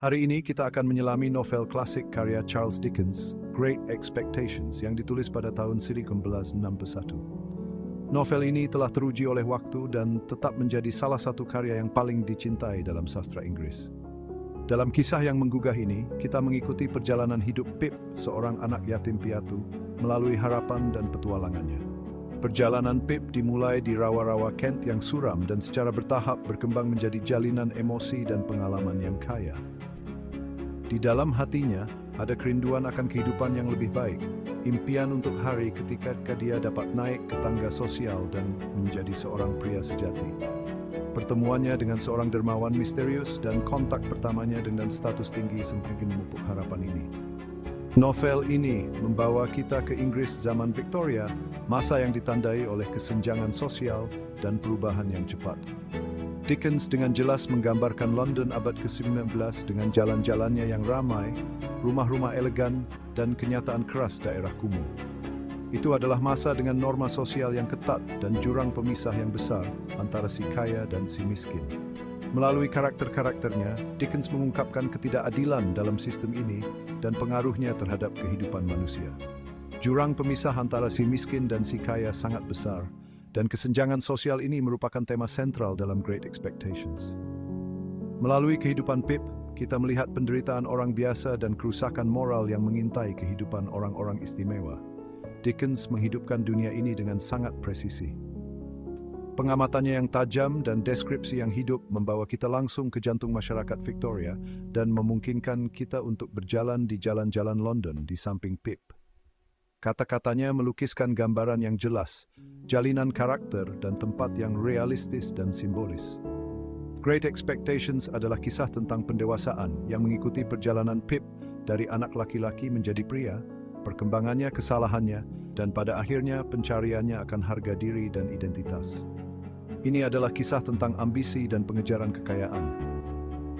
Hari ini kita akan menyelami novel klasik karya Charles Dickens, Great Expectations, yang ditulis pada tahun 1961. Novel ini telah teruji oleh waktu dan tetap menjadi salah satu karya yang paling dicintai dalam sastra Inggris. Dalam kisah yang menggugah ini, kita mengikuti perjalanan hidup Pip, seorang anak yatim piatu, melalui harapan dan petualangannya. Perjalanan Pip dimulai di rawa-rawa Kent yang suram dan secara bertahap berkembang menjadi jalinan emosi dan pengalaman yang kaya. Di dalam hatinya, ada kerinduan akan kehidupan yang lebih baik, impian untuk hari ketika dia dapat naik ke tangga sosial dan menjadi seorang pria sejati. Pertemuannya dengan seorang dermawan misterius dan kontak pertamanya dengan status tinggi semakin memupuk harapan ini. Novel ini membawa kita ke Inggris zaman Victoria, masa yang ditandai oleh kesenjangan sosial dan perubahan yang cepat. Dickens dengan jelas menggambarkan London abad ke-19 dengan jalan-jalannya yang ramai, rumah-rumah elegan, dan kenyataan keras daerah kumuh. Itu adalah masa dengan norma sosial yang ketat dan jurang pemisah yang besar antara si kaya dan si miskin. Melalui karakter-karakternya, Dickens mengungkapkan ketidakadilan dalam sistem ini dan pengaruhnya terhadap kehidupan manusia. Jurang pemisah antara si miskin dan si kaya sangat besar, dan kesenjangan sosial ini merupakan tema sentral dalam Great Expectations. Melalui kehidupan Pip, kita melihat penderitaan orang biasa dan kerusakan moral yang mengintai kehidupan orang-orang istimewa. Dickens menghidupkan dunia ini dengan sangat presisi. Pengamatannya yang tajam dan deskripsi yang hidup membawa kita langsung ke jantung masyarakat Victoria dan memungkinkan kita untuk berjalan di jalan-jalan London di samping Pip. Kata-katanya melukiskan gambaran yang jelas, jalinan karakter dan tempat yang realistis dan simbolis. Great Expectations adalah kisah tentang pendewasaan yang mengikuti perjalanan Pip dari anak laki-laki menjadi pria, perkembangannya, kesalahannya, dan pada akhirnya pencariannya akan harga diri dan identitas. Ini adalah kisah tentang ambisi dan pengejaran kekayaan.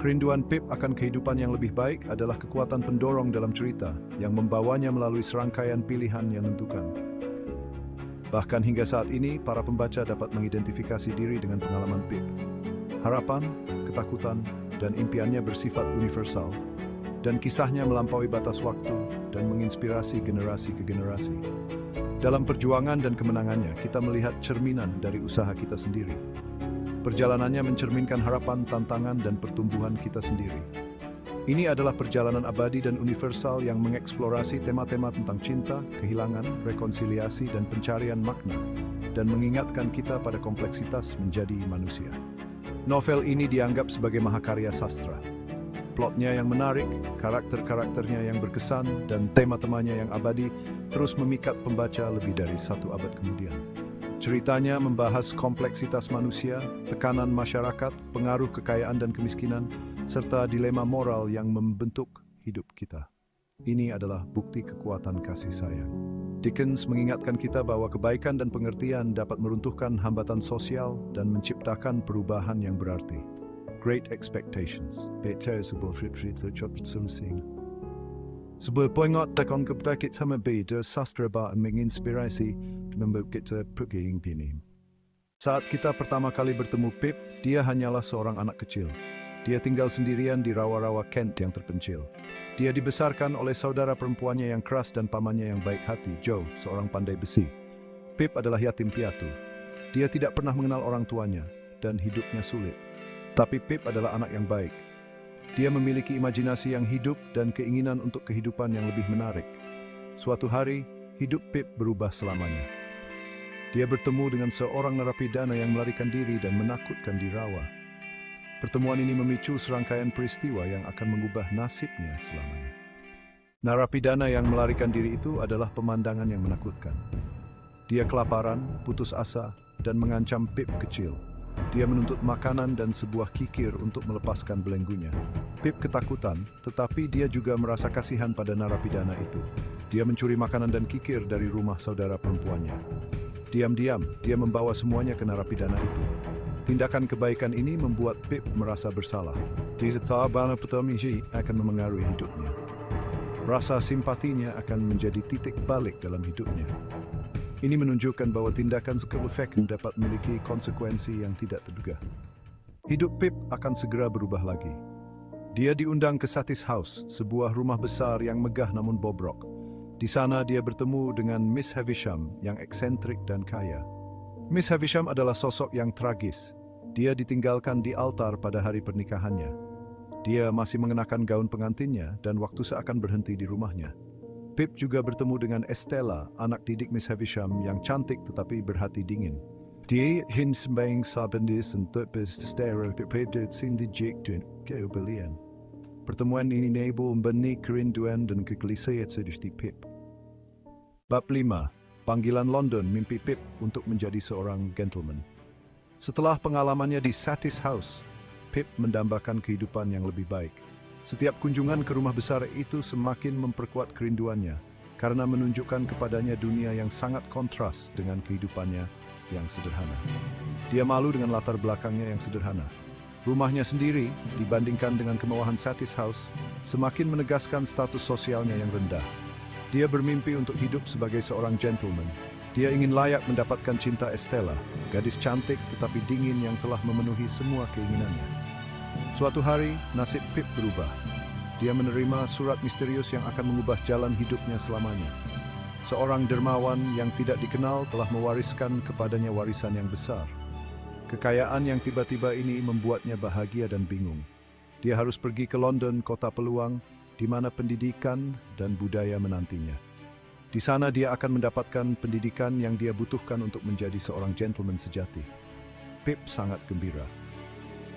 Kerinduan Pip akan kehidupan yang lebih baik adalah kekuatan pendorong dalam cerita yang membawanya melalui serangkaian pilihan yang menentukan. Bahkan hingga saat ini, para pembaca dapat mengidentifikasi diri dengan pengalaman Pip. Harapan, ketakutan, dan impiannya bersifat universal, dan kisahnya melampaui batas waktu dan menginspirasi generasi ke generasi. Dalam perjuangan dan kemenangannya, kita melihat cerminan dari usaha kita sendiri. Perjalanannya mencerminkan harapan, tantangan, dan pertumbuhan kita sendiri. Ini adalah perjalanan abadi dan universal yang mengeksplorasi tema-tema tentang cinta, kehilangan, rekonsiliasi, dan pencarian makna, dan mengingatkan kita pada kompleksitas menjadi manusia. Novel ini dianggap sebagai mahakarya sastra. Plotnya yang menarik, karakter-karakternya yang berkesan, dan tema-temanya yang abadi terus memikat pembaca lebih dari satu abad kemudian. Ceritanya membahas kompleksitas manusia, tekanan masyarakat, pengaruh kekayaan dan kemiskinan, serta dilema moral yang membentuk hidup kita. Ini adalah bukti kekuatan kasih sayang. Dickens mengingatkan kita bahwa kebaikan dan pengertian dapat meruntuhkan hambatan sosial dan menciptakan perubahan yang berarti. Great Expectations. Better sebuah cerita cepat selesai. Sebuah poingat takon kepada kita membeda sastra bahkan menginspirasi membuat kita pergi impian. Saat kita pertama kali bertemu Pip, dia hanyalah seorang anak kecil. Dia tinggal sendirian di rawa-rawa Kent yang terpencil. Dia dibesarkan oleh saudara perempuannya yang keras dan pamannya yang baik hati, Joe, seorang pandai besi. Pip adalah yatim piatu. Dia tidak pernah mengenal orang tuanya dan hidupnya sulit. Tapi Pip adalah anak yang baik. Dia memiliki imajinasi yang hidup dan keinginan untuk kehidupan yang lebih menarik. Suatu hari, hidup Pip berubah selamanya. Dia bertemu dengan seorang narapidana yang melarikan diri dan menakutkan di rawa. Pertemuan ini memicu serangkaian peristiwa yang akan mengubah nasibnya selamanya. Narapidana yang melarikan diri itu adalah pemandangan yang menakutkan. Dia kelaparan, putus asa, dan mengancam Pip kecil. Dia menuntut makanan dan sebuah kikir untuk melepaskan belenggunya. Pip ketakutan, tetapi dia juga merasa kasihan pada narapidana itu. Dia mencuri makanan dan kikir dari rumah saudara perempuannya. Diam-diam, dia membawa semuanya ke narapidana itu. Tindakan kebaikan ini membuat Pip merasa bersalah. Sahabat petamiji akan memengaruhi hidupnya. Rasa simpatinya akan menjadi titik balik dalam hidupnya. Ini menunjukkan bahwa tindakan sekecil dapat memiliki konsekuensi yang tidak terduga. Hidup Pip akan segera berubah lagi. Dia diundang ke Satis House, sebuah rumah besar yang megah namun bobrok. Di sana dia bertemu dengan Miss Havisham yang eksentrik dan kaya. Miss Havisham adalah sosok yang tragis. Dia ditinggalkan di altar pada hari pernikahannya. Dia masih mengenakan gaun pengantinnya dan waktu seakan berhenti di rumahnya. Pip juga bertemu dengan Estella, anak didik Miss Havisham yang cantik tetapi berhati dingin. Dia hinsembang sabendis dan terpes stera berbeda sindidik dan keubelian. Pertemuan ini membenih kerinduan dan kegelisahan sedih Pip. Bab 5. Panggilan London mimpi Pip untuk menjadi seorang gentleman. Setelah pengalamannya di Satis House, Pip mendambakan kehidupan yang lebih baik. Setiap kunjungan ke rumah besar itu semakin memperkuat kerinduannya karena menunjukkan kepadanya dunia yang sangat kontras dengan kehidupannya yang sederhana. Dia malu dengan latar belakangnya yang sederhana. Rumahnya sendiri, dibandingkan dengan kemewahan Satis House, semakin menegaskan status sosialnya yang rendah. Dia bermimpi untuk hidup sebagai seorang gentleman. Dia ingin layak mendapatkan cinta Estella, gadis cantik tetapi dingin yang telah memenuhi semua keinginannya. Suatu hari, nasib Pip berubah. Dia menerima surat misterius yang akan mengubah jalan hidupnya selamanya. Seorang dermawan yang tidak dikenal telah mewariskan kepadanya warisan yang besar. Kekayaan yang tiba-tiba ini membuatnya bahagia dan bingung. Dia harus pergi ke London, kota peluang, di mana pendidikan dan budaya menantinya. Di sana dia akan mendapatkan pendidikan yang dia butuhkan untuk menjadi seorang gentleman sejati. Pip sangat gembira.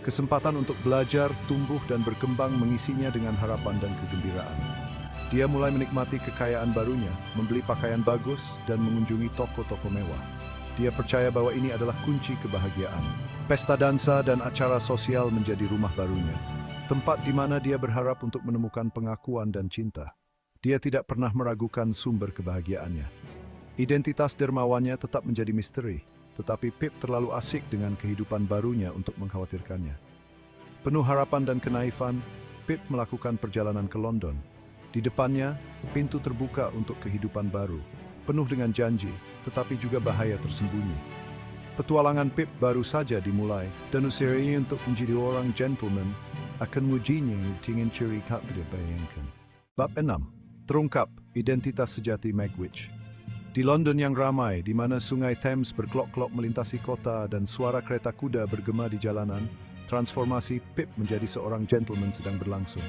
Kesempatan untuk belajar, tumbuh, dan berkembang mengisinya dengan harapan dan kegembiraan. Dia mulai menikmati kekayaan barunya, membeli pakaian bagus, dan mengunjungi toko-toko mewah. Dia percaya bahwa ini adalah kunci kebahagiaan. Pesta dansa dan acara sosial menjadi rumah barunya, tempat di mana dia berharap untuk menemukan pengakuan dan cinta. Dia tidak pernah meragukan sumber kebahagiaannya. Identitas dermawannya tetap menjadi misteri, tetapi Pip terlalu asik dengan kehidupan barunya untuk mengkhawatirkannya. Penuh harapan dan kenaifan, Pip melakukan perjalanan ke London. Di depannya, pintu terbuka untuk kehidupan baru, penuh dengan janji, tetapi juga bahaya tersembunyi. Petualangan Pip baru saja dimulai, dan usianya untuk menjadi orang gentleman akan mengujinya dengan ciri khas bayangkan. Bab 6. Terungkap identitas sejati Magwitch. Di London yang ramai, di mana sungai Thames berkelok-kelok melintasi kota dan suara kereta kuda bergema di jalanan, transformasi Pip menjadi seorang gentleman sedang berlangsung.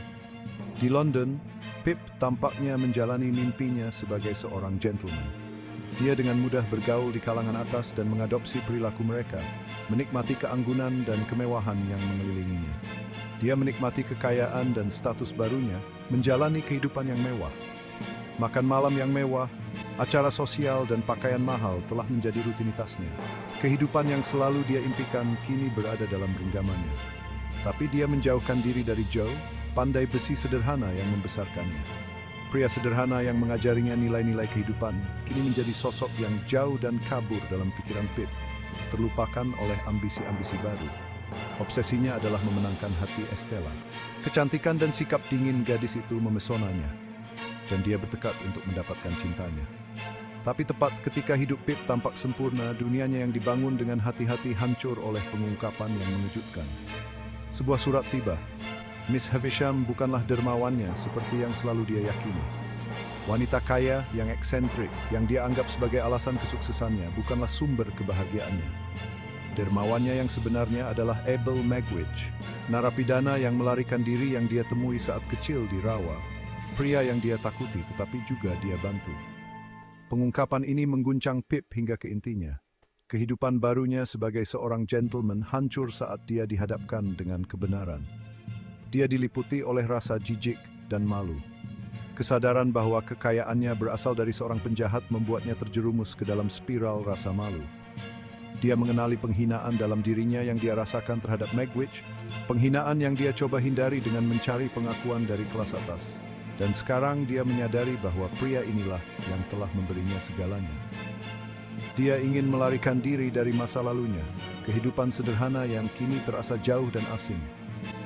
Di London, Pip tampaknya menjalani mimpinya sebagai seorang gentleman. Dia dengan mudah bergaul di kalangan atas dan mengadopsi perilaku mereka, menikmati keanggunan dan kemewahan yang mengelilinginya. Dia menikmati kekayaan dan status barunya, menjalani kehidupan yang mewah. Makan malam yang mewah, acara sosial dan pakaian mahal telah menjadi rutinitasnya. Kehidupan yang selalu dia impikan kini berada dalam genggamannya. Tapi dia menjauhkan diri dari Joe, pandai besi sederhana yang membesarkannya. Pria sederhana yang mengajarinya nilai-nilai kehidupan kini menjadi sosok yang jauh dan kabur dalam pikiran Pip, terlupakan oleh ambisi-ambisi baru. Obsesinya adalah memenangkan hati Estella. Kecantikan dan sikap dingin gadis itu memesonanya, dan dia bertekad untuk mendapatkan cintanya. Tapi tepat ketika hidup Pip tampak sempurna, dunianya yang dibangun dengan hati-hati hancur oleh pengungkapan yang mengejutkan. Sebuah surat tiba. Miss Havisham bukanlah dermawannya seperti yang selalu dia yakini. Wanita kaya yang eksentrik, yang dia anggap sebagai alasan kesuksesannya, bukanlah sumber kebahagiaannya. Dermawannya yang sebenarnya adalah Abel Magwitch, narapidana yang melarikan diri yang dia temui saat kecil di rawa. Pria yang dia takuti tetapi juga dia bantu. Pengungkapan ini mengguncang Pip hingga ke intinya. Kehidupan barunya sebagai seorang gentleman hancur saat dia dihadapkan dengan kebenaran. Dia diliputi oleh rasa jijik dan malu. Kesadaran bahwa kekayaannya berasal dari seorang penjahat membuatnya terjerumus ke dalam spiral rasa malu. Dia mengenali penghinaan dalam dirinya yang dia rasakan terhadap Magwitch, penghinaan yang dia coba hindari dengan mencari pengakuan dari kelas atas. Dan sekarang dia menyadari bahwa pria inilah yang telah memberinya segalanya. Dia ingin melarikan diri dari masa lalunya, kehidupan sederhana yang kini terasa jauh dan asing.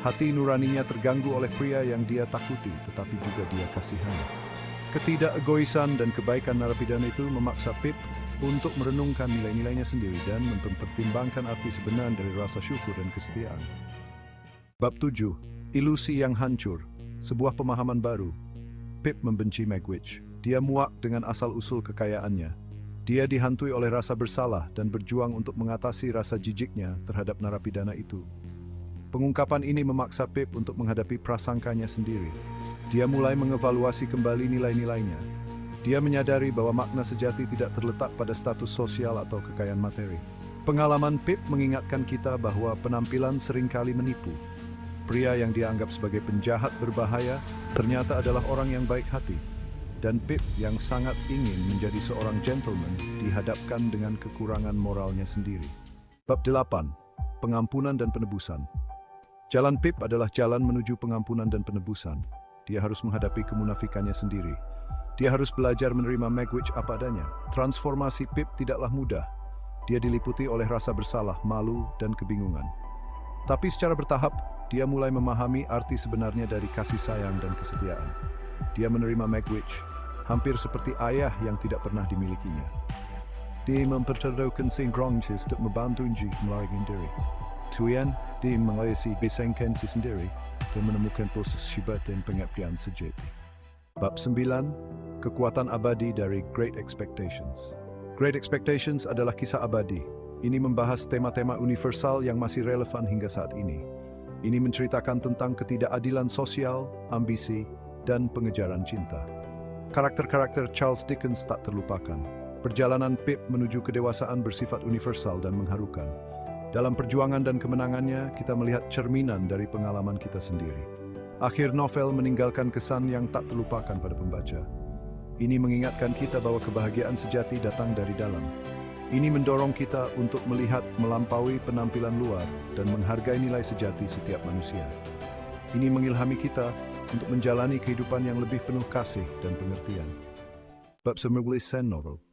Hati nuraninya terganggu oleh pria yang dia takuti, tetapi juga dia kasihani. Ketidakegoisan dan kebaikan narapidana itu memaksa Pip untuk merenungkan nilai-nilainya sendiri dan mempertimbangkan arti sebenar dari rasa syukur dan kesetiaan. Bab 7. Ilusi yang hancur, sebuah pemahaman baru. Pip membenci Magwitch. Dia muak dengan asal-usul kekayaannya. Dia dihantui oleh rasa bersalah dan berjuang untuk mengatasi rasa jijiknya terhadap narapidana itu. Pengungkapan ini memaksa Pip untuk menghadapi prasangkanya sendiri. Dia mulai mengevaluasi kembali nilai-nilainya. Dia menyadari bahwa makna sejati tidak terletak pada status sosial atau kekayaan materi. Pengalaman Pip mengingatkan kita bahwa penampilan seringkali menipu. Pria yang dianggap sebagai penjahat berbahaya ternyata adalah orang yang baik hati. Dan Pip yang sangat ingin menjadi seorang gentleman dihadapkan dengan kekurangan moralnya sendiri. Bab 8. Pengampunan dan penebusan. Jalan Pip adalah jalan menuju pengampunan dan penebusan. Dia harus menghadapi kemunafikannya sendiri. Dia harus belajar menerima Magwitch apa adanya. Transformasi Pip tidaklah mudah. Dia diliputi oleh rasa bersalah, malu, dan kebingungan. Tapi secara bertahap, dia mulai memahami arti sebenarnya dari kasih sayang dan kesetiaan. Dia menerima Magwitch, hampir seperti ayah yang tidak pernah dimilikinya. Dia mempertaruhkan Saint-Gronges untuk membantu Nji melarikan diri. Tuan, dia mengawasi besengkan sendiri dan menemukan proses syubat dan pengabdian sejati. Bab 9. Kekuatan abadi dari Great Expectations. Great Expectations adalah kisah abadi. Ini membahas tema-tema universal yang masih relevan hingga saat ini. Ini menceritakan tentang ketidakadilan sosial, ambisi, dan pengejaran cinta. Karakter-karakter Charles Dickens tak terlupakan. Perjalanan Pip menuju kedewasaan bersifat universal dan mengharukan. Dalam perjuangan dan kemenangannya, kita melihat cerminan dari pengalaman kita sendiri. Akhir novel meninggalkan kesan yang tak terlupakan pada pembaca. Ini mengingatkan kita bahwa kebahagiaan sejati datang dari dalam. Ini mendorong kita untuk melihat melampaui penampilan luar dan menghargai nilai sejati setiap manusia. Ini mengilhami kita untuk menjalani kehidupan yang lebih penuh kasih dan pengertian. Bab 19 Novel.